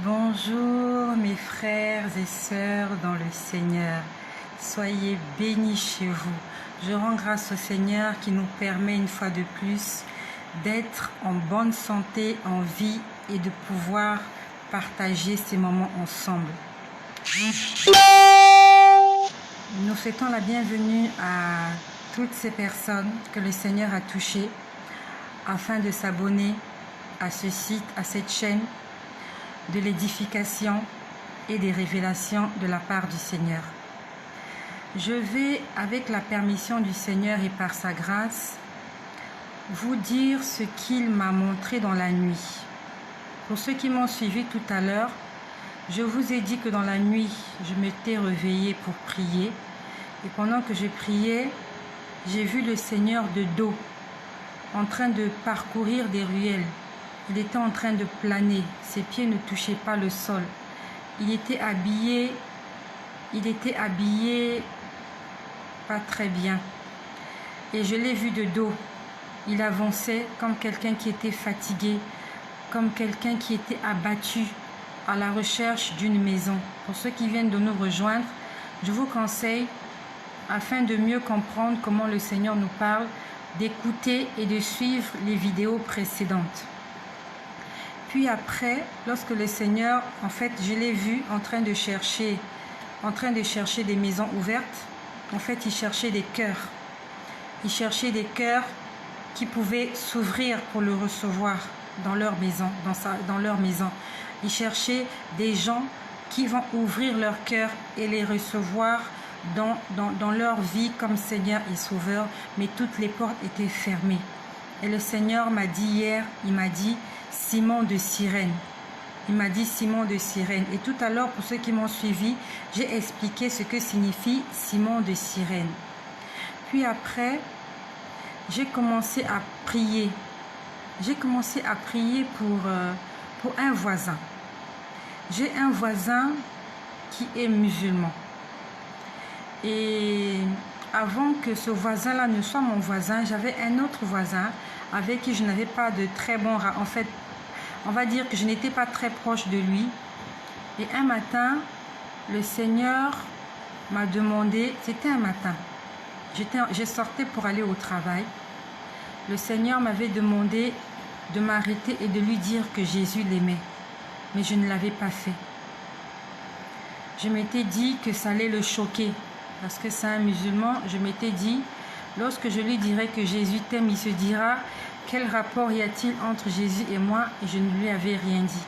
Bonjour mes frères et sœurs dans le Seigneur, soyez bénis chez vous. Je rends grâce au Seigneur qui nous permet une fois de plus d'être en bonne santé, en vie et de pouvoir partager ces moments ensemble. Nous souhaitons la bienvenue à toutes ces personnes que le Seigneur a touchées afin de s'abonner à ce site, à cette chaîne, de l'édification et des révélations de la part du Seigneur. Je vais, avec la permission du Seigneur et par sa grâce, vous dire ce qu'il m'a montré dans la nuit. Pour ceux qui m'ont suivi tout à l'heure, je vous ai dit que dans la nuit, je m'étais réveillée pour prier. Et pendant que je priais, j'ai vu le Seigneur de dos, en train de parcourir des ruelles. Il était en train de planer, ses pieds ne touchaient pas le sol. Il était habillé pas très bien. Et je l'ai vu de dos. Il avançait comme quelqu'un qui était fatigué, comme quelqu'un qui était abattu à la recherche d'une maison. Pour ceux qui viennent de nous rejoindre, je vous conseille, afin de mieux comprendre comment le Seigneur nous parle, d'écouter et de suivre les vidéos précédentes. Puis après, lorsque le Seigneur, en fait, je l'ai vu en train de chercher des maisons ouvertes. En fait, il cherchait des cœurs. Il cherchait des cœurs qui pouvaient s'ouvrir pour le recevoir dans leur maison, dans leur maison. Il cherchait des gens qui vont ouvrir leur cœur et les recevoir dans leur vie comme Seigneur et Sauveur, mais toutes les portes étaient fermées. Et le Seigneur m'a dit hier, il m'a dit Simon de Cyrène. Il m'a dit Simon de Cyrène. Et tout à l'heure, pour ceux qui m'ont suivi, j'ai expliqué ce que signifie Simon de Cyrène. Puis après, j'ai commencé à prier. J'ai commencé à prier pour un voisin. J'ai un voisin qui est musulman. Et avant que ce voisin-là ne soit mon voisin, j'avais un autre voisin avec qui je n'avais pas de très bon rapport. En fait, on va dire que je n'étais pas très proche de lui. Et un matin, le Seigneur m'a demandé, c'était un matin, je sortais pour aller au travail. Le Seigneur m'avait demandé de m'arrêter et de lui dire que Jésus l'aimait. Mais je ne l'avais pas fait. Je m'étais dit que ça allait le choquer. Parce que c'est un musulman, je m'étais dit, lorsque je lui dirai que Jésus t'aime, il se dira, quel rapport y a-t-il entre Jésus et moi? Et je ne lui avais rien dit.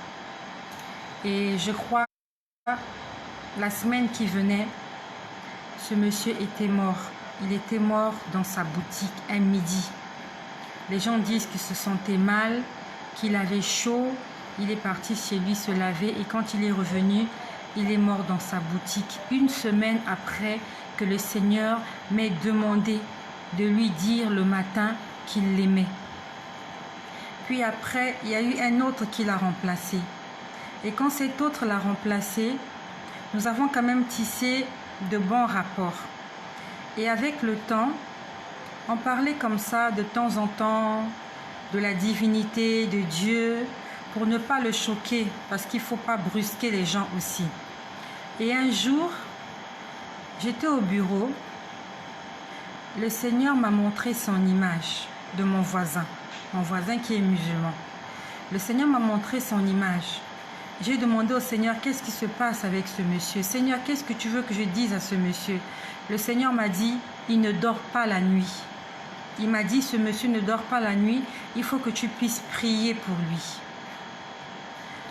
Et je crois, la semaine qui venait, ce monsieur était mort. Il était mort dans sa boutique un midi. Les gens disent qu'il se sentait mal, qu'il avait chaud. Il est parti chez lui se laver et quand il est revenu, il est mort dans sa boutique. Une semaine après que le Seigneur m'ait demandé de lui dire le matin qu'il l'aimait. Puis après, il y a eu un autre qui l'a remplacé. Et quand cet autre l'a remplacé, nous avons quand même tissé de bons rapports. Et avec le temps, on parlait comme ça de temps en temps de la divinité de Dieu pour ne pas le choquer, parce qu'il ne faut pas brusquer les gens aussi. Et un jour, j'étais au bureau, le Seigneur m'a montré son image de mon voisin qui est musulman. Le Seigneur m'a montré son image. J'ai demandé au Seigneur, qu'est-ce qui se passe avec ce monsieur? Seigneur, qu'est-ce que tu veux que je dise à ce monsieur? Le Seigneur m'a dit, il ne dort pas la nuit. Il m'a dit, ce monsieur ne dort pas la nuit, il faut que tu puisses prier pour lui.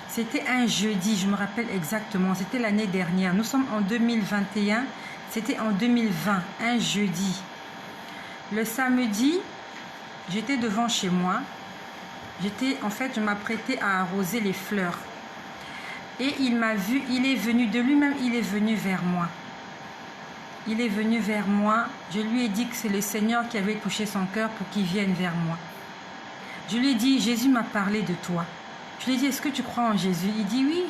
C'était un jeudi, je me rappelle exactement, c'était l'année dernière. Nous sommes en 2021, c'était en 2020, un jeudi. Le samedi, j'étais devant chez moi. Je m'apprêtais à arroser les fleurs. Et il m'a vu, il est venu de lui-même, il est venu vers moi. Il est venu vers moi. Je lui ai dit que c'est le Seigneur qui avait touché son cœur pour qu'il vienne vers moi. Je lui ai dit, Jésus m'a parlé de toi. Je lui ai dit, est-ce que tu crois en Jésus? Il dit, oui,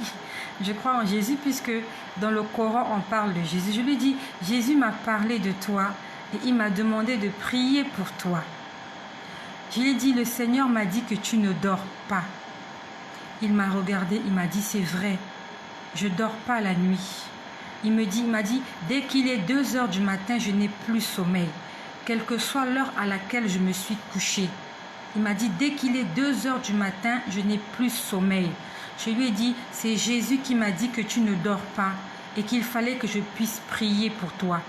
je crois en Jésus puisque dans le Coran, on parle de Jésus. Je lui ai dit, Jésus m'a parlé de toi et il m'a demandé de prier pour toi. Je lui ai dit, le Seigneur m'a dit que tu ne dors pas. Il m'a regardé, il m'a dit, c'est vrai, je ne dors pas la nuit. Il m'a dit, dès qu'il est 2 heures du matin, je n'ai plus sommeil, quelle que soit l'heure à laquelle je me suis couchée. Il m'a dit, dès qu'il est 2 heures du matin, je n'ai plus sommeil. Je lui ai dit, c'est Jésus qui m'a dit que tu ne dors pas et qu'il fallait que je puisse prier pour toi.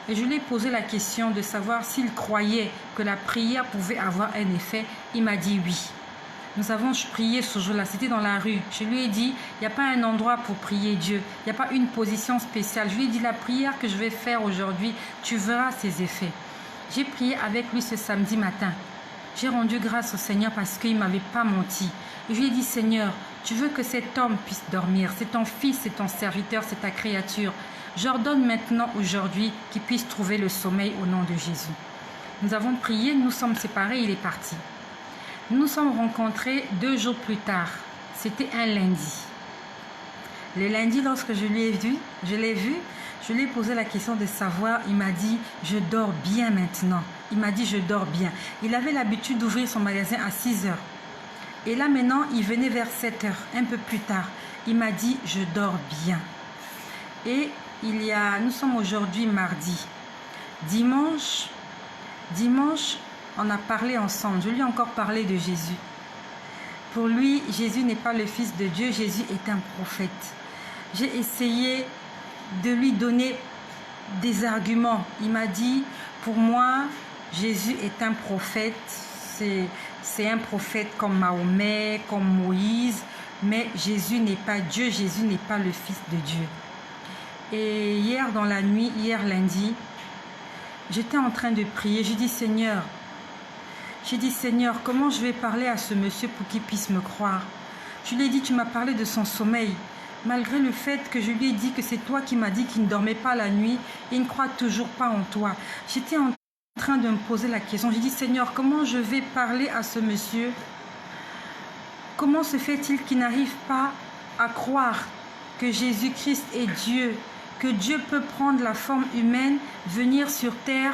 Et je lui ai posé la question de savoir s'il croyait que la prière pouvait avoir un effet. Il m'a dit oui. Nous avons prié ce jour-là, c'était dans la rue. Je lui ai dit, il n'y a pas un endroit pour prier Dieu, il n'y a pas une position spéciale. Je lui ai dit, la prière que je vais faire aujourd'hui, tu verras ses effets. J'ai prié avec lui ce samedi matin. J'ai rendu grâce au Seigneur parce qu'il ne m'avait pas menti. Et je lui ai dit, Seigneur, tu veux que cet homme puisse dormir. C'est ton fils, c'est ton serviteur, c'est ta créature. J'ordonne maintenant, aujourd'hui, qu'il puisse trouver le sommeil au nom de Jésus. Nous avons prié, nous sommes séparés, il est parti. Nous nous sommes rencontrés 2 jours plus tard. C'était un lundi. Le lundi, lorsque je l'ai vu, je lui ai posé la question de savoir. Il m'a dit, je dors bien maintenant. Il m'a dit, je dors bien. Il avait l'habitude d'ouvrir son magasin à 6 heures. Et là maintenant, il venait vers 7 heures, un peu plus tard. Il m'a dit, je dors bien. Et nous sommes aujourd'hui mardi. Dimanche, on a parlé ensemble. Je lui ai encore parlé de Jésus. Pour lui, Jésus n'est pas le Fils de Dieu. Jésus est un prophète. J'ai essayé de lui donner des arguments. Il m'a dit, pour moi, Jésus est un prophète. C'est un prophète comme Mahomet, comme Moïse. Mais Jésus n'est pas Dieu. Jésus n'est pas le Fils de Dieu. Et hier dans la nuit, hier lundi, j'étais en train de prier. J'ai dit, Seigneur, comment je vais parler à ce monsieur pour qu'il puisse me croire? Je lui ai dit, tu m'as parlé de son sommeil. Malgré le fait que je lui ai dit que c'est toi qui m'as dit qu'il ne dormait pas la nuit, il ne croit toujours pas en toi. J'étais en train de me poser la question. J'ai dit, Seigneur, comment je vais parler à ce monsieur? Comment se fait-il qu'il n'arrive pas à croire que Jésus-Christ est Dieu, que Dieu peut prendre la forme humaine, venir sur terre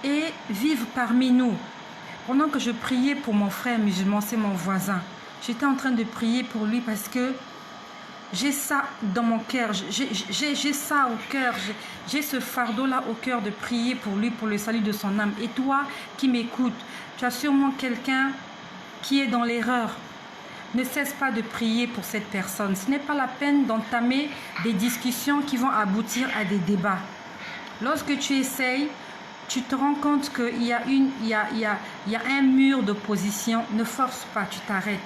et vivre parmi nous? Pendant que je priais pour mon frère musulman, c'est mon voisin, j'étais en train de prier pour lui parce que j'ai ça dans mon cœur, j'ai ça au cœur, j'ai ce fardeau-là au cœur de prier pour lui, pour le salut de son âme. Et toi qui m'écoutes, tu as sûrement quelqu'un qui est dans l'erreur. Ne cesse pas de prier pour cette personne. Ce n'est pas la peine d'entamer des discussions qui vont aboutir à des débats. Lorsque tu essayes, tu te rends compte qu'il y a un mur d'opposition. Ne force pas, tu t'arrêtes.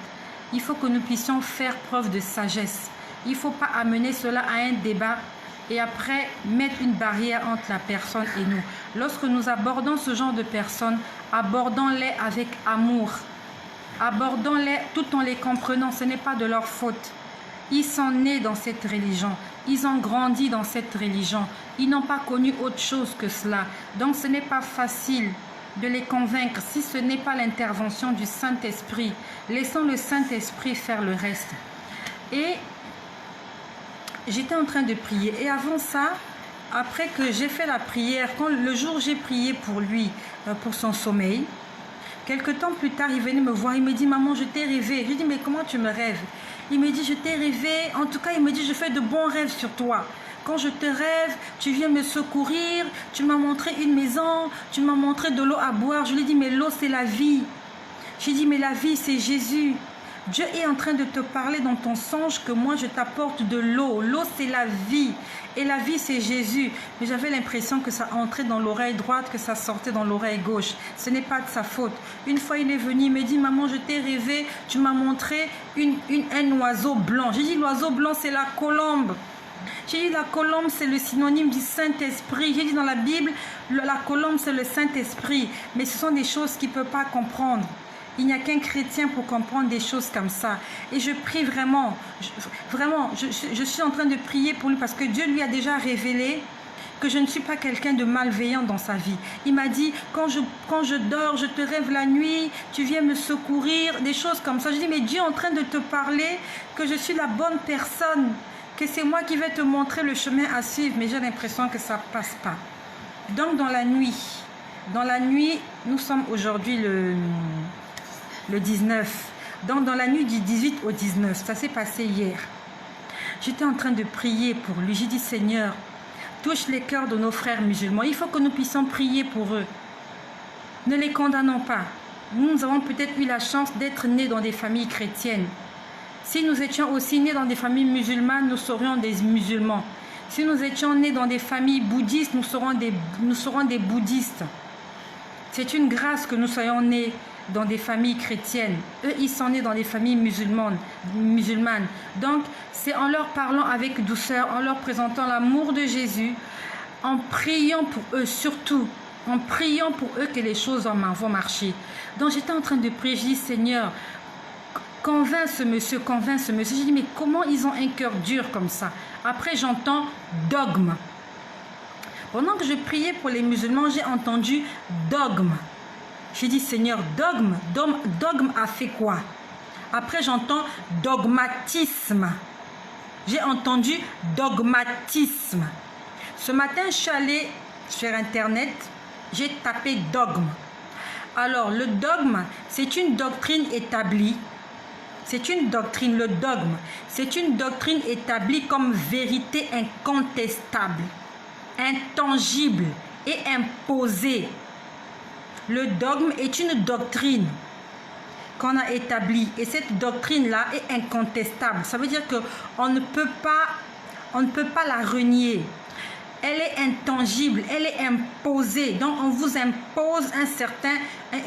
Il faut que nous puissions faire preuve de sagesse. Il ne faut pas amener cela à un débat et après mettre une barrière entre la personne et nous. Lorsque nous abordons ce genre de personnes, abordons-les avec amour. Abordons-les tout en les comprenant. Ce n'est pas de leur faute. Ils sont nés dans cette religion. Ils ont grandi dans cette religion. Ils n'ont pas connu autre chose que cela. Donc ce n'est pas facile de les convaincre si ce n'est pas l'intervention du Saint-Esprit. Laissons le Saint-Esprit faire le reste. Et j'étais en train de prier. Et avant ça, après que j'ai fait la prière, le jour où j'ai prié pour lui, pour son sommeil, quelque temps plus tard, il venait me voir. Il me dit, maman, je t'ai rêvé. Je lui dis, mais comment tu me rêves? Il me dit, je t'ai rêvé. En tout cas, il me dit, je fais de bons rêves sur toi. Quand je te rêve, tu viens me secourir. Tu m'as montré une maison. Tu m'as montré de l'eau à boire. Je lui dis, mais l'eau, c'est la vie. Je lui dis, mais la vie, c'est Jésus. Dieu est en train de te parler dans ton songe que moi, je t'apporte de l'eau. L'eau, c'est la vie. Et la vie, c'est Jésus. Mais j'avais l'impression que ça entrait dans l'oreille droite, que ça sortait dans l'oreille gauche. Ce n'est pas de sa faute. Une fois, il est venu, il me dit, maman, je t'ai rêvé. Tu m'as montré un oiseau blanc. J'ai dit, l'oiseau blanc, c'est la colombe. J'ai dit, la colombe, c'est le synonyme du Saint-Esprit. J'ai dit, dans la Bible, la colombe, c'est le Saint-Esprit. Mais ce sont des choses qu'il ne peut pas comprendre. Il n'y a qu'un chrétien pour comprendre des choses comme ça. Et je prie vraiment, je suis en train de prier pour lui parce que Dieu lui a déjà révélé que je ne suis pas quelqu'un de malveillant dans sa vie. Il m'a dit, quand je dors, je te rêve la nuit, tu viens me secourir, des choses comme ça. Je dis, mais Dieu est en train de te parler que je suis la bonne personne, que c'est moi qui vais te montrer le chemin à suivre. Mais j'ai l'impression que ça ne passe pas. Donc dans la nuit, nous sommes aujourd'hui le 19. Donc dans la nuit du 18 au 19, ça s'est passé hier. J'étais en train de prier pour lui. J'ai dit, Seigneur, touche les cœurs de nos frères musulmans. Il faut que nous puissions prier pour eux. Ne les condamnons pas. Nous avons peut-être eu la chance d'être nés dans des familles chrétiennes. Si nous étions aussi nés dans des familles musulmanes, nous serions des musulmans. Si nous étions nés dans des familles bouddhistes, nous serons des bouddhistes. C'est une grâce que nous soyons nés dans des familles chrétiennes. Eux, ils sont nés dans des familles musulmanes. Donc, c'est en leur parlant avec douceur, en leur présentant l'amour de Jésus, en priant pour eux, surtout, en priant pour eux que les choses vont marcher. Donc, j'étais en train de prier, je dis, Seigneur, convainc ce monsieur. J'ai dit, mais comment ils ont un cœur dur comme ça? Après, j'entends dogme. Pendant que je priais pour les musulmans, j'ai entendu dogme. J'ai dit, Seigneur, dogme a fait quoi? Après, j'entends dogmatisme. J'ai entendu dogmatisme. Ce matin, je suis allée sur Internet, j'ai tapé dogme. Alors, le dogme, c'est une doctrine établie. C'est une doctrine, le dogme. C'est une doctrine établie comme vérité incontestable, intangible et imposée. Le dogme est une doctrine qu'on a établie et cette doctrine-là est incontestable. Ça veut dire qu'on ne peut pas la renier. Elle est intangible, elle est imposée. Donc, on vous impose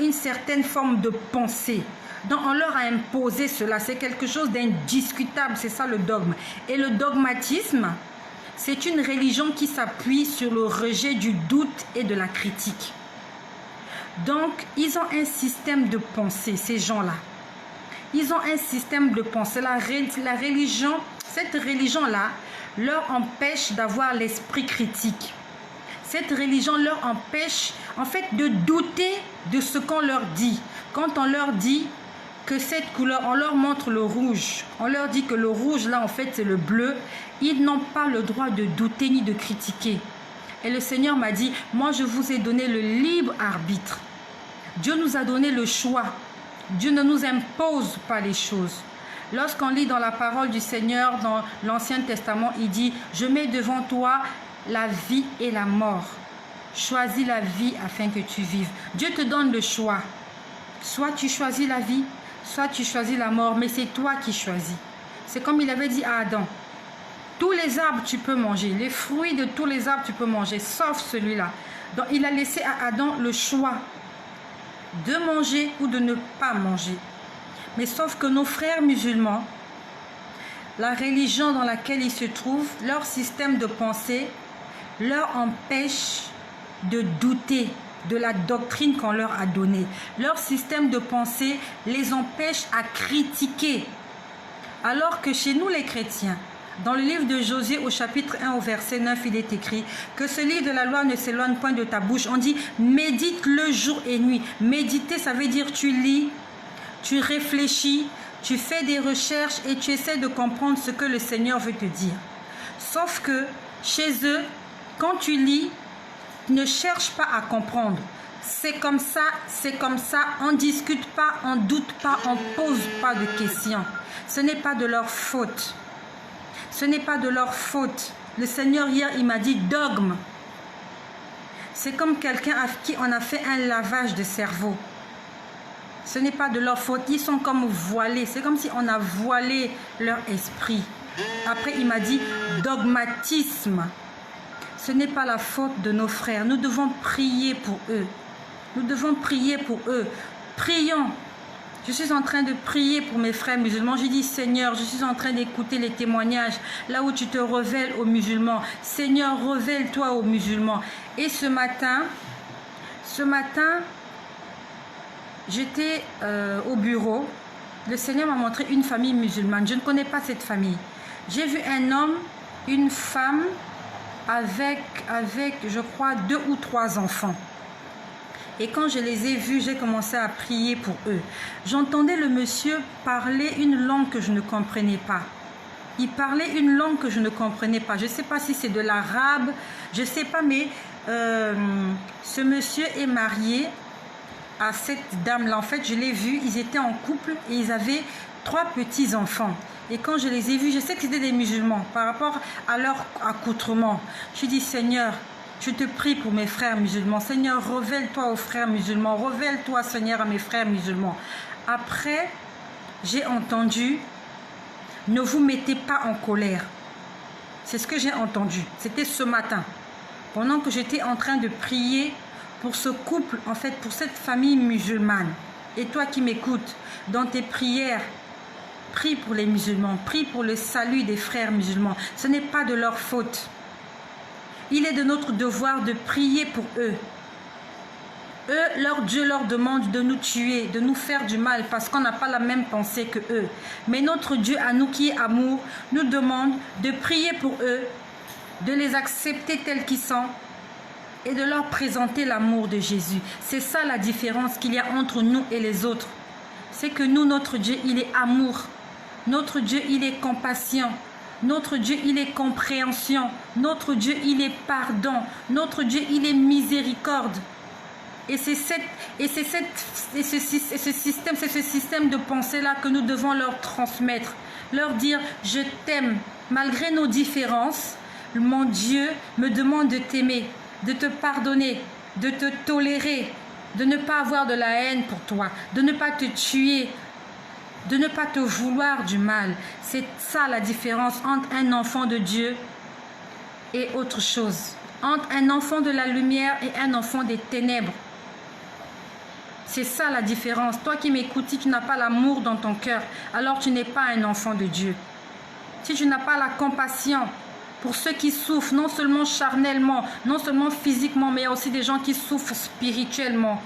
une certaine forme de pensée. Donc, on leur a imposé cela. C'est quelque chose d'indiscutable. C'est ça le dogme. Et le dogmatisme, c'est une religion qui s'appuie sur le rejet du doute et de la critique. Donc, ils ont un système de pensée, ces gens-là. Ils ont un système de pensée. La religion, cette religion-là, leur empêche d'avoir l'esprit critique. Cette religion leur empêche, en fait, de douter de ce qu'on leur dit. Quand on leur dit que cette couleur, on leur montre le rouge. On leur dit que le rouge, là, en fait, c'est le bleu. Ils n'ont pas le droit de douter ni de critiquer. Et le Seigneur m'a dit, moi, je vous ai donné le libre arbitre. Dieu nous a donné le choix. Dieu ne nous impose pas les choses. Lorsqu'on lit dans la parole du Seigneur, dans l'Ancien Testament, il dit, je mets devant toi la vie et la mort. Choisis la vie afin que tu vives. Dieu te donne le choix. Soit tu choisis la vie, soit tu choisis la mort, mais c'est toi qui choisis. C'est comme il avait dit à Adam. Tous les arbres tu peux manger, les fruits de tous les arbres tu peux manger, sauf celui-là. Donc il a laissé à Adam le choix de manger ou de ne pas manger. Mais sauf que nos frères musulmans, la religion dans laquelle ils se trouvent, leur système de pensée leur empêche de douter de la doctrine qu'on leur a donnée. Leur système de pensée les empêche à critiquer. Alors que chez nous les chrétiens, dans le livre de Josué au chapitre 1 au verset 9, il est écrit que ce livre de la loi ne s'éloigne point de ta bouche. On dit médite le jour et nuit. Méditer, ça veut dire tu lis, tu réfléchis, tu fais des recherches et tu essaies de comprendre ce que le Seigneur veut te dire. Sauf que chez eux, quand tu lis, ne cherche pas à comprendre. C'est comme ça, on ne discute pas, on ne doute pas, on ne pose pas de questions. Ce n'est pas de leur faute. Ce n'est pas de leur faute. Le Seigneur hier, il m'a dit dogme. C'est comme quelqu'un à qui on a fait un lavage de cerveau. Ce n'est pas de leur faute. Ils sont comme voilés. C'est comme si on a voilé leur esprit. Après, il m'a dit dogmatisme. Ce n'est pas la faute de nos frères. Nous devons prier pour eux. Nous devons prier pour eux. Prions. Je suis en train de prier pour mes frères musulmans. J'ai dit, Seigneur, je suis en train d'écouter les témoignages là où tu te révèles aux musulmans. Seigneur, révèle-toi aux musulmans. Et ce matin, j'étais au bureau. Le Seigneur m'a montré une famille musulmane. Je ne connais pas cette famille. J'ai vu un homme, une femme avec, je crois, 2 ou 3 enfants. Et quand je les ai vus, j'ai commencé à prier pour eux. J'entendais le monsieur parler une langue que je ne comprenais pas. Il parlait une langue que je ne comprenais pas. Je ne sais pas si c'est de l'arabe, je ne sais pas, mais ce monsieur est marié à cette dame-là. En fait, je l'ai vue, ils étaient en couple et ils avaient 3 petits-enfants. Et quand je les ai vus, je sais que c'était des musulmans par rapport à leur accoutrement. Je dis, Seigneur, je te prie pour mes frères musulmans. Seigneur, révèle-toi aux frères musulmans. Révèle-toi, Seigneur, à mes frères musulmans. Après, j'ai entendu, ne vous mettez pas en colère. C'est ce que j'ai entendu. C'était ce matin. Pendant que j'étais en train de prier pour ce couple, en fait, pour cette famille musulmane. Et toi qui m'écoutes, dans tes prières, prie pour les musulmans, prie pour le salut des frères musulmans. Ce n'est pas de leur faute. Il est de notre devoir de prier pour eux. Eux, leur Dieu leur demande de nous tuer, de nous faire du mal parce qu'on n'a pas la même pensée que eux. Mais notre Dieu, à nous qui est amour, nous demande de prier pour eux, de les accepter tels qu'ils sont et de leur présenter l'amour de Jésus. C'est ça la différence qu'il y a entre nous et les autres. C'est que nous, notre Dieu, il est amour. Notre Dieu, il est compassion. Notre Dieu, il est compréhension. Notre Dieu, il est pardon. Notre Dieu, il est miséricorde. Et c'est ce système de pensée-là que nous devons leur transmettre. Leur dire, je t'aime. Malgré nos différences, mon Dieu me demande de t'aimer, de te pardonner, de te tolérer, de ne pas avoir de la haine pour toi, de ne pas te tuer, de ne pas te vouloir du mal. C'est ça la différence entre un enfant de Dieu et autre chose. Entre un enfant de la lumière et un enfant des ténèbres. C'est ça la différence. Toi qui m'écoutes, si tu n'as pas l'amour dans ton cœur, alors tu n'es pas un enfant de Dieu. Si tu n'as pas la compassion pour ceux qui souffrent, non seulement charnellement, non seulement physiquement, mais il y a aussi des gens qui souffrent spirituellement.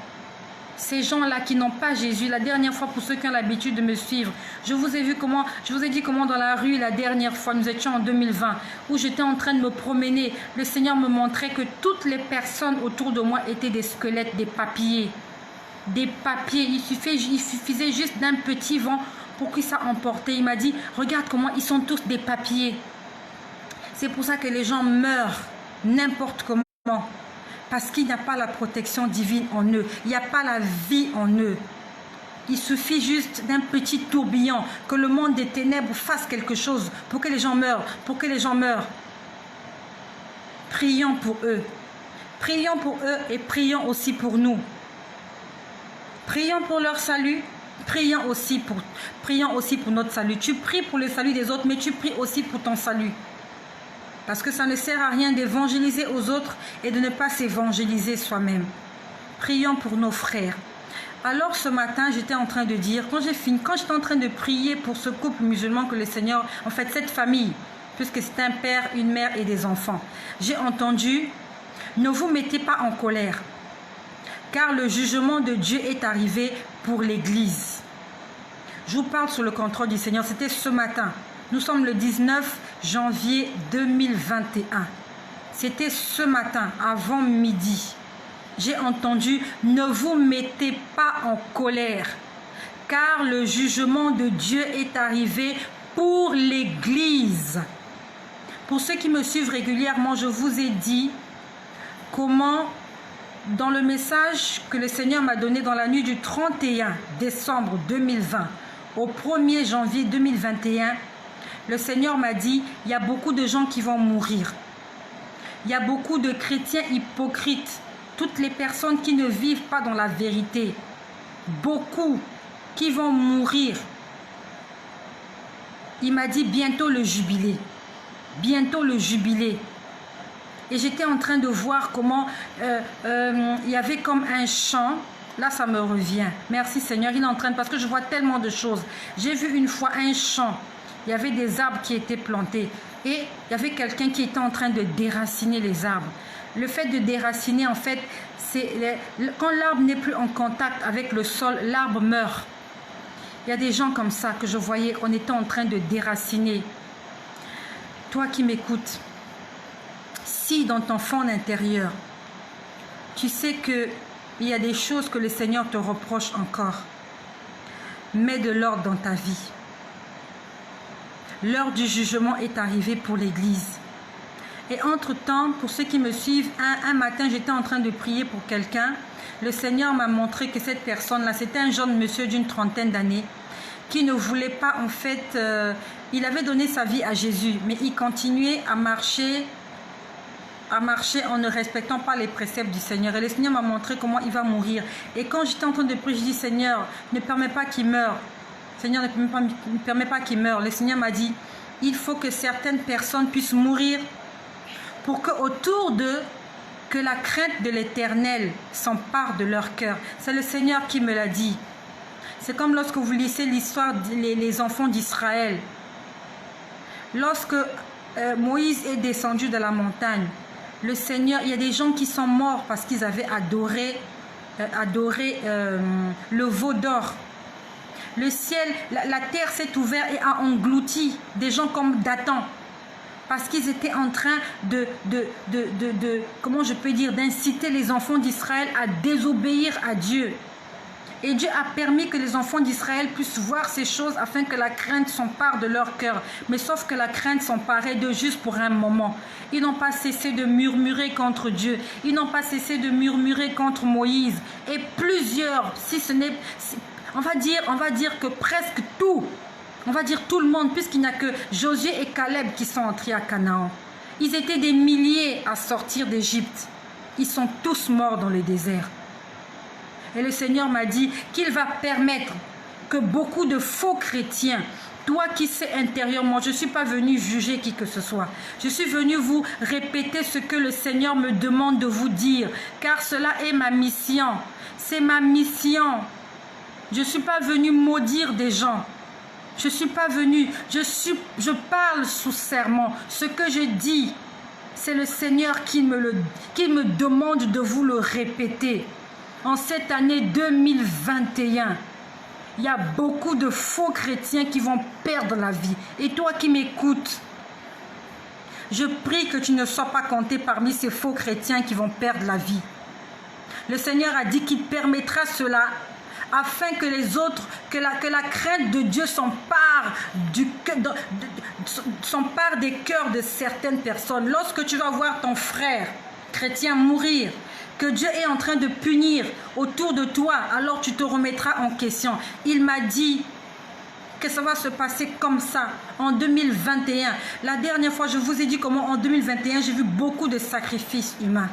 Ces gens-là qui n'ont pas Jésus. La dernière fois, pour ceux qui ont l'habitude de me suivre, je vous ai dit comment dans la rue, la dernière fois, nous étions en 2020, où j'étais en train de me promener. Le Seigneur me montrait que toutes les personnes autour de moi étaient des squelettes, des papiers. Des papiers. Il suffisait juste d'un petit vent pour que ça emportait. Il m'a dit, regarde comment ils sont tous des papiers. C'est pour ça que les gens meurent n'importe comment. Parce qu'il n'y a pas la protection divine en eux. Il n'y a pas la vie en eux. Il suffit juste d'un petit tourbillon, que le monde des ténèbres fasse quelque chose pour que les gens meurent, pour que les gens meurent. Prions pour eux. Prions pour eux et prions aussi pour nous. Prions pour leur salut. Prions aussi pour notre salut. Tu pries pour le salut des autres, mais tu pries aussi pour ton salut. Parce que ça ne sert à rien d'évangéliser aux autres et de ne pas s'évangéliser soi-même. Prions pour nos frères. Alors ce matin, j'étais en train de dire, quand j'étais en train de prier pour ce couple musulman que le Seigneur, en fait cette famille, puisque c'est un père, une mère et des enfants, j'ai entendu, ne vous mettez pas en colère, car le jugement de Dieu est arrivé pour l'Église. Je vous parle sous le contrôle du Seigneur, c'était ce matin. Nous sommes le 19 janvier 2021. C'était ce matin, avant midi. J'ai entendu, ne vous mettez pas en colère, car le jugement de Dieu est arrivé pour l'Église. Pour ceux qui me suivent régulièrement, je vous ai dit comment, dans le message que le Seigneur m'a donné dans la nuit du 31 décembre 2020 au 1er janvier 2021, le Seigneur m'a dit, il y a beaucoup de gens qui vont mourir. Il y a beaucoup de chrétiens hypocrites. Toutes les personnes qui ne vivent pas dans la vérité. Beaucoup qui vont mourir. Il m'a dit, bientôt le jubilé. Bientôt le jubilé. Et j'étais en train de voir comment il y avait comme un champ. Là, ça me revient. Merci Seigneur, il est en train de... Parce que je vois tellement de choses. J'ai vu une fois un champ. Il y avait des arbres qui étaient plantés et il y avait quelqu'un qui était en train de déraciner les arbres. Le fait de déraciner, en fait, c'est quand l'arbre n'est plus en contact avec le sol, l'arbre meurt. Il y a des gens comme ça que je voyais, on était en train de déraciner. Toi qui m'écoutes, si dans ton fond intérieur, tu sais qu'il y a des choses que le Seigneur te reproche encore, mets de l'ordre dans ta vie. L'heure du jugement est arrivée pour l'Église. Et entre-temps, pour ceux qui me suivent, un matin, j'étais en train de prier pour quelqu'un. le Seigneur m'a montré que cette personne-là, c'était un jeune monsieur d'une trentaine d'années qui ne voulait pas, en fait, il avait donné sa vie à Jésus, mais il continuait à marcher en ne respectant pas les préceptes du Seigneur. Et le Seigneur m'a montré comment il va mourir. Et quand j'étais en train de prier, je dis, Seigneur, ne permets pas qu'il meure. Seigneur, ne permets pas qu'il meure. Le Seigneur m'a dit, il faut que certaines personnes puissent mourir pour qu'autour d'eux, que la crainte de l'Éternel s'empare de leur cœur. C'est le Seigneur qui me l'a dit. C'est comme lorsque vous lisez l'histoire des enfants d'Israël. Lorsque Moïse est descendu de la montagne, le Seigneur, il y a des gens qui sont morts parce qu'ils avaient adoré le veau d'or. Le ciel, la terre s'est ouverte et a englouti des gens comme Dathan. Parce qu'ils étaient en train comment je peux dire, d'inciter les enfants d'Israël à désobéir à Dieu. Et Dieu a permis que les enfants d'Israël puissent voir ces choses afin que la crainte s'empare de leur cœur. Mais sauf que la crainte s'emparait d'eux juste pour un moment. Ils n'ont pas cessé de murmurer contre Dieu. Ils n'ont pas cessé de murmurer contre Moïse. Et plusieurs, si ce n'est... On va dire que presque tout, on va dire tout le monde, puisqu'il n'y a que Josué et Caleb qui sont entrés à Canaan. Ils étaient des milliers à sortir d'Égypte. Ils sont tous morts dans le désert. Et le Seigneur m'a dit qu'il va permettre que beaucoup de faux chrétiens, toi qui sais intérieurement, je ne suis pas venu juger qui que ce soit. Je suis venu vous répéter ce que le Seigneur me demande de vous dire. Car cela est ma mission. C'est ma mission. Je ne suis pas venu maudire des gens. Je ne suis pas venu. Je parle sous serment. Ce que je dis, c'est le Seigneur qui me demande de vous le répéter. En cette année 2021, il y a beaucoup de faux chrétiens qui vont perdre la vie. Et toi qui m'écoutes, je prie que tu ne sois pas compté parmi ces faux chrétiens qui vont perdre la vie. Le Seigneur a dit qu'il permettra cela afin que les autres, que la crainte de Dieu s'empare des cœurs de certaines personnes. Lorsque tu vas voir ton frère chrétien mourir, que Dieu est en train de punir autour de toi, alors tu te remettras en question. Il m'a dit que ça va se passer comme ça en 2021. La dernière fois, je vous ai dit comment en 2021, j'ai vu beaucoup de sacrifices humains.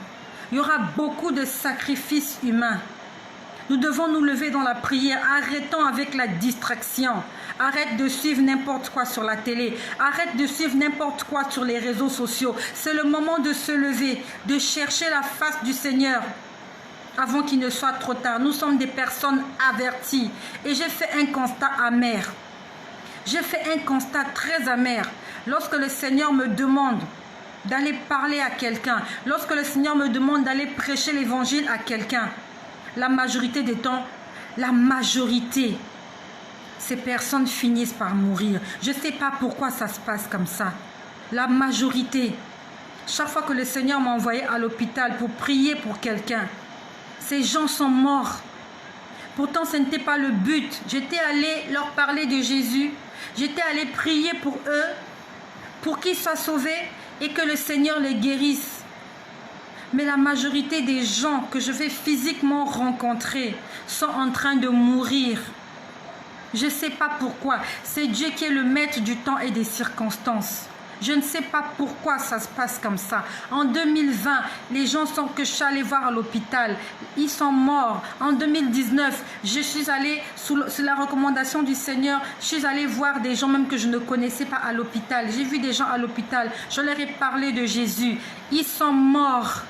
Il y aura beaucoup de sacrifices humains. Nous devons nous lever dans la prière. Arrêtons avec la distraction. Arrête de suivre n'importe quoi sur la télé. Arrête de suivre n'importe quoi sur les réseaux sociaux. C'est le moment de se lever, de chercher la face du Seigneur avant qu'il ne soit trop tard. Nous sommes des personnes averties. Et j'ai fait un constat amer. J'ai fait un constat très amer. Lorsque le Seigneur me demande d'aller parler à quelqu'un, lorsque le Seigneur me demande d'aller prêcher l'évangile à quelqu'un, la majorité des temps, ces personnes finissent par mourir. Je ne sais pas pourquoi ça se passe comme ça. La majorité. Chaque fois que le Seigneur m'a envoyé à l'hôpital pour prier pour quelqu'un, ces gens sont morts. Pourtant, ce n'était pas le but. J'étais allée leur parler de Jésus. J'étais allée prier pour eux, pour qu'ils soient sauvés et que le Seigneur les guérisse. Mais la majorité des gens que je vais physiquement rencontrer sont en train de mourir. Je ne sais pas pourquoi. C'est Dieu qui est le maître du temps et des circonstances. Je ne sais pas pourquoi ça se passe comme ça. En 2020, les gens que je suis allée voir à l'hôpital, ils sont morts. En 2019, je suis allée, sous la recommandation du Seigneur, je suis allée voir des gens même que je ne connaissais pas à l'hôpital. J'ai vu des gens à l'hôpital. Je leur ai parlé de Jésus. Ils sont morts.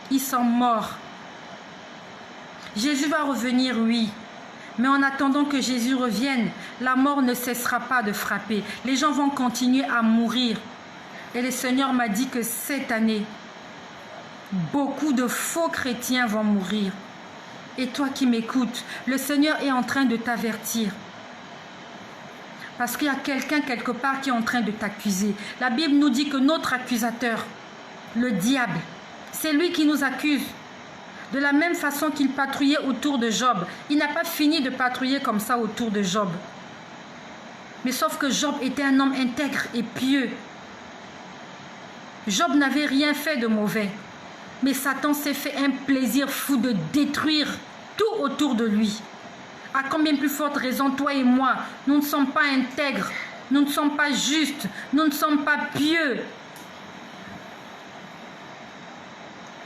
Ils sont morts. Jésus va revenir, oui. Mais en attendant que Jésus revienne, la mort ne cessera pas de frapper. Les gens vont continuer à mourir. Et le Seigneur m'a dit que cette année, beaucoup de faux chrétiens vont mourir. Et toi qui m'écoutes, le Seigneur est en train de t'avertir. Parce qu'il y a quelqu'un quelque part qui est en train de t'accuser. La Bible nous dit que notre accusateur, le diable, c'est lui qui nous accuse. De la même façon qu'il patrouillait autour de Job. Il n'a pas fini de patrouiller comme ça autour de Job. Mais sauf que Job était un homme intègre et pieux. Job n'avait rien fait de mauvais. Mais Satan s'est fait un plaisir fou de détruire tout autour de lui. À combien plus forte raison, toi et moi, nous ne sommes pas intègres, nous ne sommes pas justes, nous ne sommes pas pieux.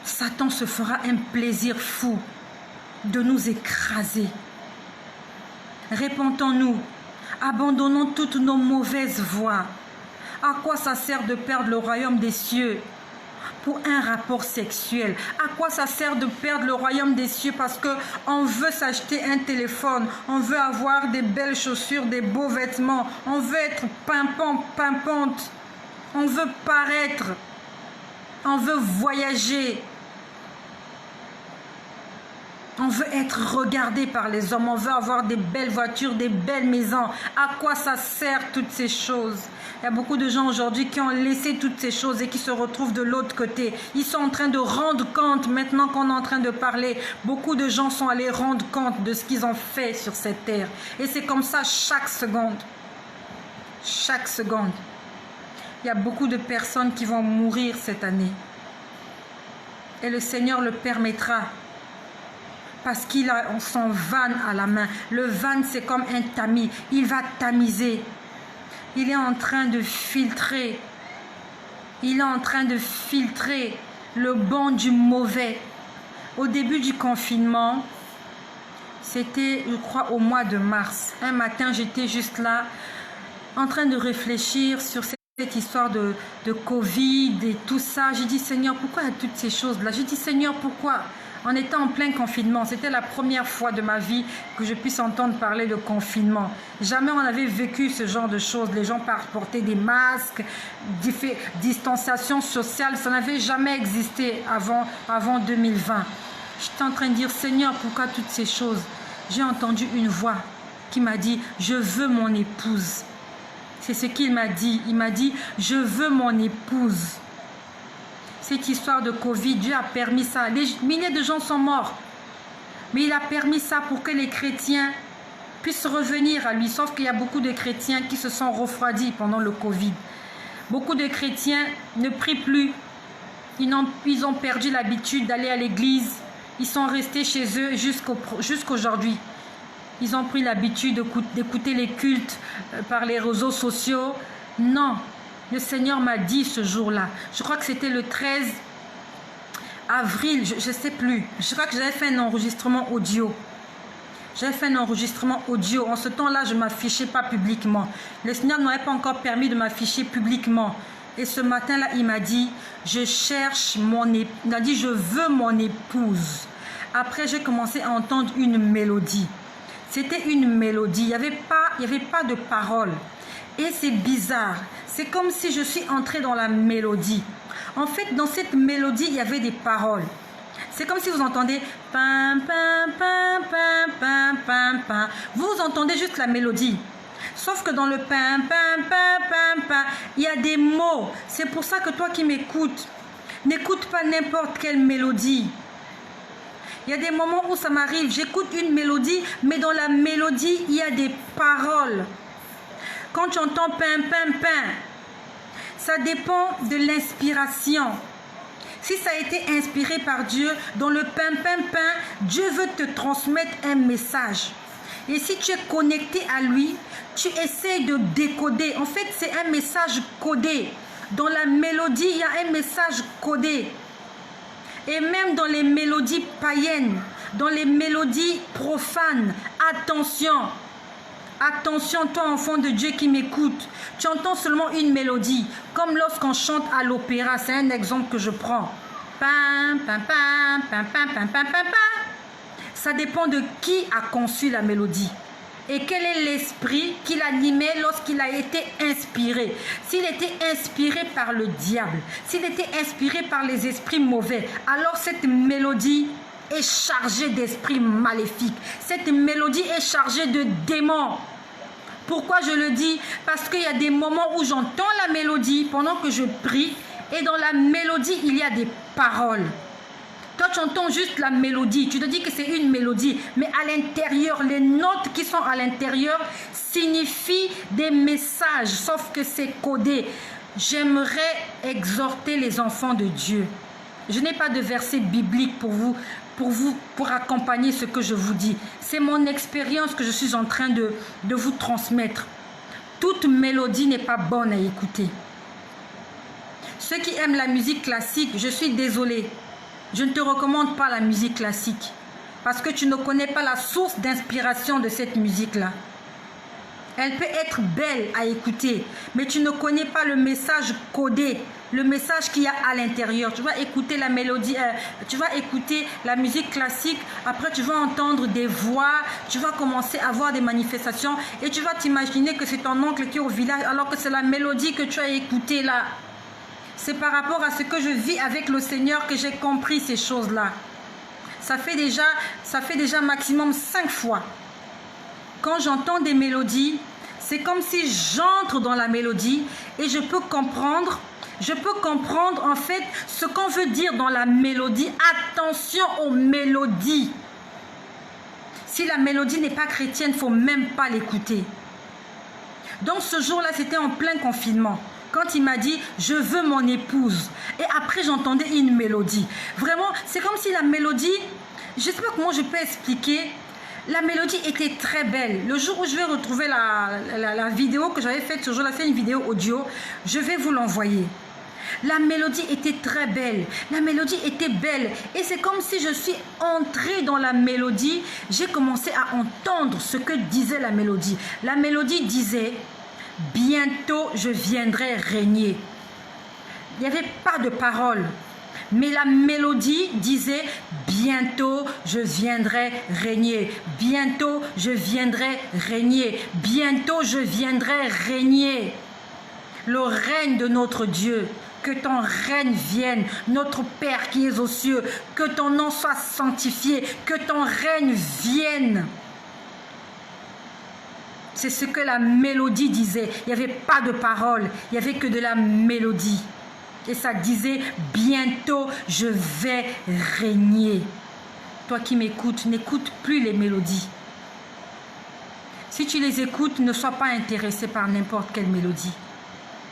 Satan se fera un plaisir fou de nous écraser. Répentons-nous, abandonnons toutes nos mauvaises voies. À quoi ça sert de perdre le royaume des cieux pour un rapport sexuel? À quoi ça sert de perdre le royaume des cieux parce qu'on veut s'acheter un téléphone, on veut avoir des belles chaussures, des beaux vêtements, on veut être pimpant, pimpante, on veut paraître, on veut voyager, on veut être regardé par les hommes, on veut avoir des belles voitures, des belles maisons. À quoi ça sert toutes ces choses? Il y a beaucoup de gens aujourd'hui qui ont laissé toutes ces choses et qui se retrouvent de l'autre côté. Ils sont en train de rendre compte, maintenant qu'on est en train de parler, beaucoup de gens sont allés rendre compte de ce qu'ils ont fait sur cette terre. Et c'est comme ça chaque seconde. Chaque seconde. Il y a beaucoup de personnes qui vont mourir cette année. Et le Seigneur le permettra. Parce qu'il a son van à la main. Le van, c'est comme un tamis. Il va tamiser. Il est en train de filtrer. Il est en train de filtrer le bon du mauvais. Au début du confinement, c'était, je crois, au mois de mars. Un matin, j'étais juste là, en train de réfléchir sur cette histoire de Covid et tout ça. J'ai dit, Seigneur, pourquoi il y a toutes ces choses-là? J'ai dit, Seigneur, pourquoi? En étant en plein confinement, c'était la première fois de ma vie que je puisse entendre parler de confinement. Jamais on avait vécu ce genre de choses. Les gens portaient des masques, distanciation sociale, ça n'avait jamais existé avant 2020. J'étais en train de dire, Seigneur, pourquoi toutes ces choses? J'ai entendu une voix qui m'a dit, je veux mon épouse. C'est ce qu'il m'a dit. Il m'a dit, je veux mon épouse. Cette histoire de Covid, Dieu a permis ça. Des milliers de gens sont morts. Mais il a permis ça pour que les chrétiens puissent revenir à lui. Sauf qu'il y a beaucoup de chrétiens qui se sont refroidis pendant le Covid. Beaucoup de chrétiens ne prient plus. Ils ont perdu l'habitude d'aller à l'église. Ils sont restés chez eux jusqu'aujourd'hui. Ils ont pris l'habitude d'écouter les cultes par les réseaux sociaux. Non. Le Seigneur m'a dit ce jour-là, je crois que c'était le 13 avril, je ne sais plus. Je crois que j'avais fait un enregistrement audio. J'avais fait un enregistrement audio. En ce temps-là, je ne m'affichais pas publiquement. Le Seigneur ne m'avait pas encore permis de m'afficher publiquement. Et ce matin-là, il m'a dit, je cherche mon épouse. Il a dit, je veux mon épouse. Après, j'ai commencé à entendre une mélodie. C'était une mélodie. Il n'y avait pas de paroles. Et c'est bizarre. C'est comme si je suis entrée dans la mélodie. En fait, dans cette mélodie, il y avait des paroles. C'est comme si vous entendez pam, pam, pam, pam, pam, pam, pam. Vous entendez juste la mélodie. Sauf que dans le pam, pam, pam, pam, pam, il y a des mots. C'est pour ça que toi qui m'écoutes, n'écoute pas n'importe quelle mélodie. Il y a des moments où ça m'arrive, j'écoute une mélodie, mais dans la mélodie, il y a des paroles. Quand tu entends pam, pam, pam, ça dépend de l'inspiration. Si ça a été inspiré par Dieu, dans le pam, pam, pam, Dieu veut te transmettre un message. Et si tu es connecté à lui, tu essaies de décoder. En fait, c'est un message codé. Dans la mélodie, il y a un message codé. Et même dans les mélodies païennes, dans les mélodies profanes, attention. Attention, toi enfant de Dieu qui m'écoute, tu entends seulement une mélodie, comme lorsqu'on chante à l'opéra, c'est un exemple que je prends. Pam, pam, pam, pam, pam, pam, pam, pam, pam. Ça dépend de qui a conçu la mélodie et quel est l'esprit qui l'animait lorsqu'il a été inspiré. S'il était inspiré par le diable, s'il était inspiré par les esprits mauvais, alors cette mélodie est chargée d'esprits maléfiques. Cette mélodie est chargée de démons. Pourquoi je le dis? Parce qu'il y a des moments où j'entends la mélodie pendant que je prie et dans la mélodie, il y a des paroles. Toi, tu entends juste la mélodie. Tu te dis que c'est une mélodie, mais à l'intérieur, les notes qui sont à l'intérieur signifient des messages, sauf que c'est codé. J'aimerais exhorter les enfants de Dieu. Je n'ai pas de verset biblique pour accompagner ce que je vous dis. C'est mon expérience que je suis en train de vous transmettre. Toute mélodie n'est pas bonne à écouter. Ceux qui aiment la musique classique, je suis désolée. Je ne te recommande pas la musique classique. Parce que tu ne connais pas la source d'inspiration de cette musique-là. Elle peut être belle à écouter, mais tu ne connais pas le message codé, le message qu'il y a à l'intérieur. Tu vas écouter la mélodie, tu vas écouter la musique classique, après tu vas entendre des voix, tu vas commencer à voir des manifestations et tu vas t'imaginer que c'est ton oncle qui est au village alors que c'est la mélodie que tu as écoutée là. C'est par rapport à ce que je vis avec le Seigneur que j'ai compris ces choses-là. Ça fait déjà maximum 5 fois. Quand j'entends des mélodies, c'est comme si j'entre dans la mélodie et je peux comprendre en fait ce qu'on veut dire dans la mélodie. Attention aux mélodies. Si la mélodie n'est pas chrétienne, il ne faut même pas l'écouter. Donc ce jour-là, c'était en plein confinement. Quand il m'a dit « je veux mon épouse » et après j'entendais une mélodie. Vraiment, c'est comme si la mélodie, je ne sais pas comment je peux expliquer. La mélodie était très belle. Le jour où je vais retrouver la vidéo que j'avais faite ce jour-là, c'est une vidéo audio, je vais vous l'envoyer. La mélodie était très belle. La mélodie était belle. Et c'est comme si je suis entrée dans la mélodie. J'ai commencé à entendre ce que disait la mélodie. La mélodie disait « bientôt je viendrai régner ». Il n'y avait pas de parole. Mais la mélodie disait « bientôt je viendrai régner, bientôt je viendrai régner, bientôt je viendrai régner ». Le règne de notre Dieu, que ton règne vienne, notre Père qui es aux cieux, que ton nom soit sanctifié, que ton règne vienne. C'est ce que la mélodie disait. Il n'y avait pas de parole, il n'y avait que de la mélodie. Et ça disait « bientôt je vais régner ». Toi qui m'écoutes, n'écoute plus les mélodies. Si tu les écoutes, ne sois pas intéressé par n'importe quelle mélodie.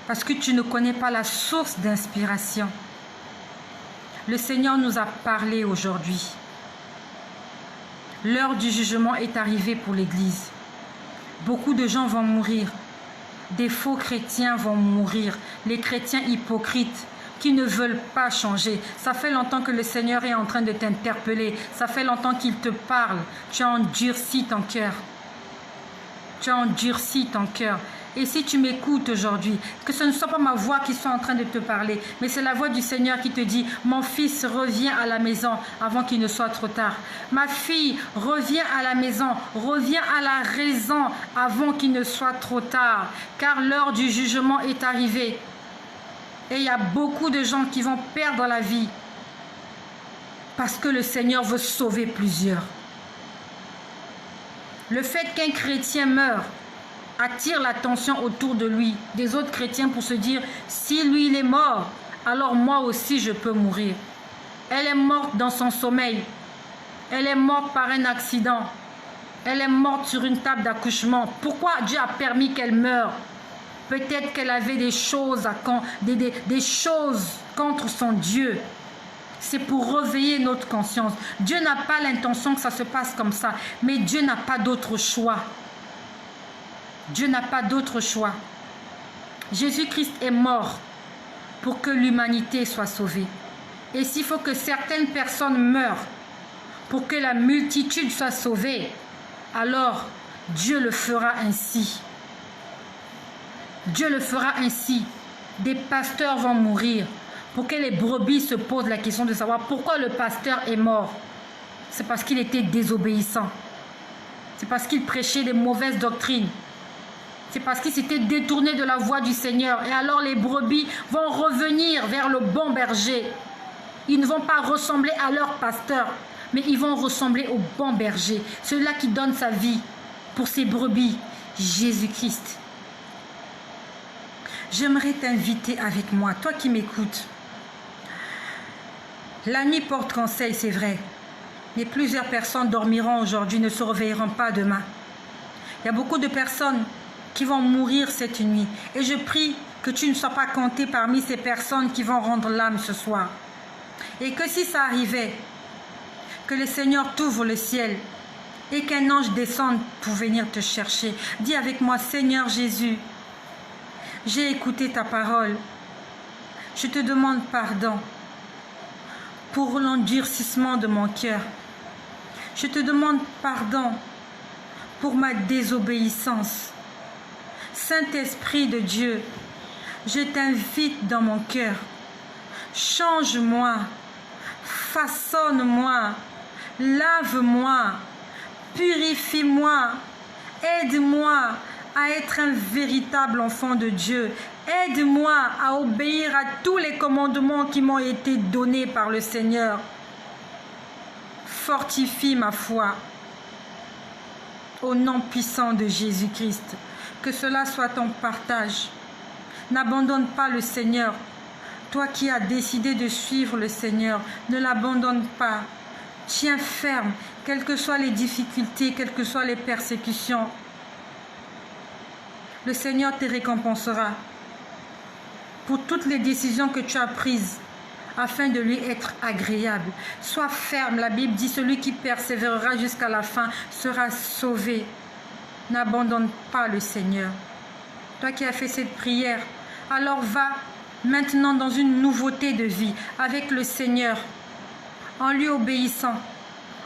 Parce que tu ne connais pas la source d'inspiration. Le Seigneur nous a parlé aujourd'hui. L'heure du jugement est arrivée pour l'Église. Beaucoup de gens vont mourir. Des faux chrétiens vont mourir, les chrétiens hypocrites qui ne veulent pas changer. Ça fait longtemps que le Seigneur est en train de t'interpeller. Ça fait longtemps qu'il te parle. Tu as endurci ton cœur. Tu as endurci ton cœur. Et si tu m'écoutes aujourd'hui, que ce ne soit pas ma voix qui soit en train de te parler, mais c'est la voix du Seigneur qui te dit « Mon fils, reviens à la maison avant qu'il ne soit trop tard. Ma fille, reviens à la maison, reviens à la raison avant qu'il ne soit trop tard. Car l'heure du jugement est arrivée. » Et il y a beaucoup de gens qui vont perdre la vie parce que le Seigneur veut sauver plusieurs. Le fait qu'un chrétien meure attire l'attention autour de lui, des autres chrétiens pour se dire « si lui il est mort, alors moi aussi je peux mourir ». Elle est morte dans son sommeil, elle est morte par un accident, elle est morte sur une table d'accouchement. Pourquoi Dieu a permis qu'elle meure? Peut-être qu'elle avait des choses contre son Dieu. C'est pour réveiller notre conscience. Dieu n'a pas l'intention que ça se passe comme ça, mais Dieu n'a pas d'autre choix. Dieu n'a pas d'autre choix. Jésus-Christ est mort pour que l'humanité soit sauvée. Et s'il faut que certaines personnes meurent pour que la multitude soit sauvée, alors Dieu le fera ainsi. Dieu le fera ainsi. Des pasteurs vont mourir pour que les brebis se posent la question de savoir pourquoi le pasteur est mort. C'est parce qu'il était désobéissant. C'est parce qu'il prêchait des mauvaises doctrines. C'est parce qu'ils s'étaient détournés de la voie du Seigneur. Et alors les brebis vont revenir vers le bon berger. Ils ne vont pas ressembler à leur pasteur, mais ils vont ressembler au bon berger. Celui-là qui donne sa vie pour ses brebis, Jésus-Christ. J'aimerais t'inviter avec moi, toi qui m'écoutes. La nuit porte conseil, c'est vrai. Mais plusieurs personnes dormiront aujourd'hui, ne se réveilleront pas demain. Il y a beaucoup de personnes qui vont mourir cette nuit. Et je prie que tu ne sois pas compté parmi ces personnes qui vont rendre l'âme ce soir. Et que si ça arrivait, que le Seigneur t'ouvre le ciel et qu'un ange descende pour venir te chercher, dis avec moi, Seigneur Jésus, j'ai écouté ta parole. Je te demande pardon pour l'endurcissement de mon cœur. Je te demande pardon pour ma désobéissance. Saint-Esprit de Dieu, je t'invite dans mon cœur. Change-moi, façonne-moi, lave-moi, purifie-moi, aide-moi à être un véritable enfant de Dieu. Aide-moi à obéir à tous les commandements qui m'ont été donnés par le Seigneur. Fortifie ma foi. Au nom puissant de Jésus-Christ, que cela soit ton partage. N'abandonne pas le Seigneur. Toi qui as décidé de suivre le Seigneur, ne l'abandonne pas. Tiens ferme, quelles que soient les difficultés, quelles que soient les persécutions. Le Seigneur te récompensera pour toutes les décisions que tu as prises afin de lui être agréable. Sois ferme, la Bible dit, celui qui persévérera jusqu'à la fin sera sauvé. N'abandonne pas le Seigneur. Toi qui as fait cette prière, alors va maintenant dans une nouveauté de vie avec le Seigneur, en lui obéissant,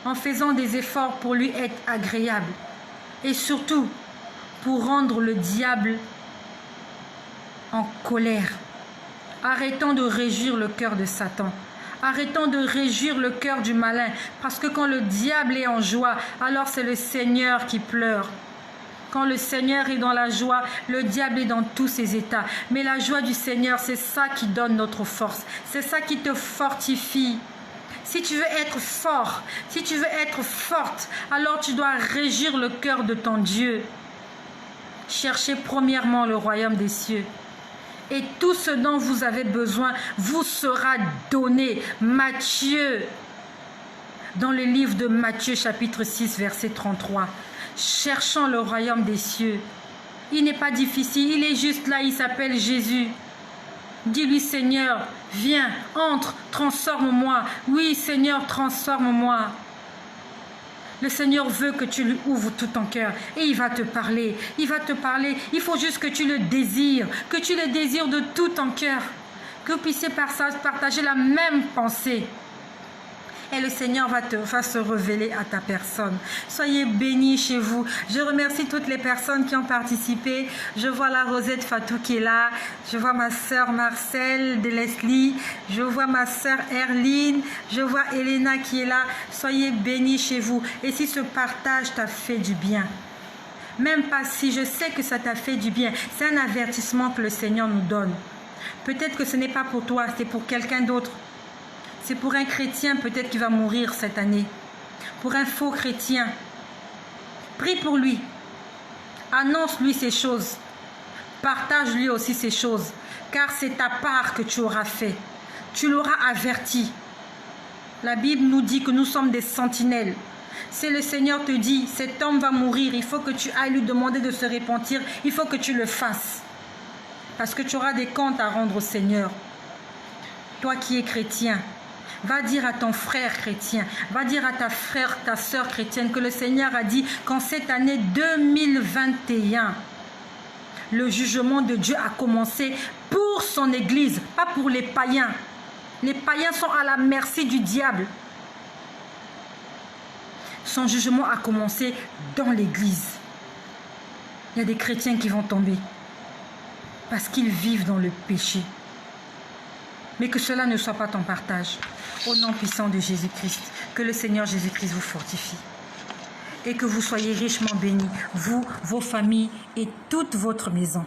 en faisant des efforts pour lui être agréable et surtout pour rendre le diable en colère. Arrêtons de réjouir le cœur de Satan. Arrêtons de réjouir le cœur du malin. Parce que quand le diable est en joie, alors c'est le Seigneur qui pleure. Quand le Seigneur est dans la joie, le diable est dans tous ses états. Mais la joie du Seigneur, c'est ça qui donne notre force. C'est ça qui te fortifie. Si tu veux être fort, si tu veux être forte, alors tu dois régir le cœur de ton Dieu. Cherchez premièrement le royaume des cieux. Et tout ce dont vous avez besoin vous sera donné. Matthieu, dans le livre de Matthieu chapitre 6, verset 33. Cherchons le royaume des cieux. Il n'est pas difficile, il est juste là, il s'appelle Jésus. Dis-lui, Seigneur, viens, entre, transforme-moi. Oui, Seigneur, transforme-moi. Le Seigneur veut que tu lui ouvres tout ton cœur et il va te parler. Il va te parler. Il faut juste que tu le désires, que tu le désires de tout ton cœur. Que vous puissiez partager la même pensée. Et le Seigneur va se révéler à ta personne. Soyez bénis chez vous. Je remercie toutes les personnes qui ont participé. Je vois la Rosette Fatou qui est là. Je vois ma sœur Marcel de Leslie. Je vois ma sœur Erline. Je vois Elena qui est là. Soyez bénis chez vous. Et si ce partage t'a fait du bien, même pas si je sais que ça t'a fait du bien, c'est un avertissement que le Seigneur nous donne. Peut-être que ce n'est pas pour toi, c'est pour quelqu'un d'autre. C'est pour un chrétien peut-être qui va mourir cette année. Pour un faux chrétien. Prie pour lui. Annonce-lui ces choses. Partage-lui aussi ces choses. Car c'est ta part que tu auras fait. Tu l'auras averti. La Bible nous dit que nous sommes des sentinelles. Si le Seigneur te dit, cet homme va mourir, il faut que tu ailles lui demander de se repentir. Il faut que tu le fasses. Parce que tu auras des comptes à rendre au Seigneur. Toi qui es chrétien, va dire à ton frère chrétien, va dire à ta sœur chrétienne que le Seigneur a dit qu'en cette année 2021, le jugement de Dieu a commencé pour son Église, pas pour les païens. Les païens sont à la merci du diable. Son jugement a commencé dans l'Église. Il y a des chrétiens qui vont tomber parce qu'ils vivent dans le péché. Mais que cela ne soit pas ton partage. Au nom puissant de Jésus-Christ, que le Seigneur Jésus-Christ vous fortifie. Et que vous soyez richement bénis, vous, vos familles et toute votre maison.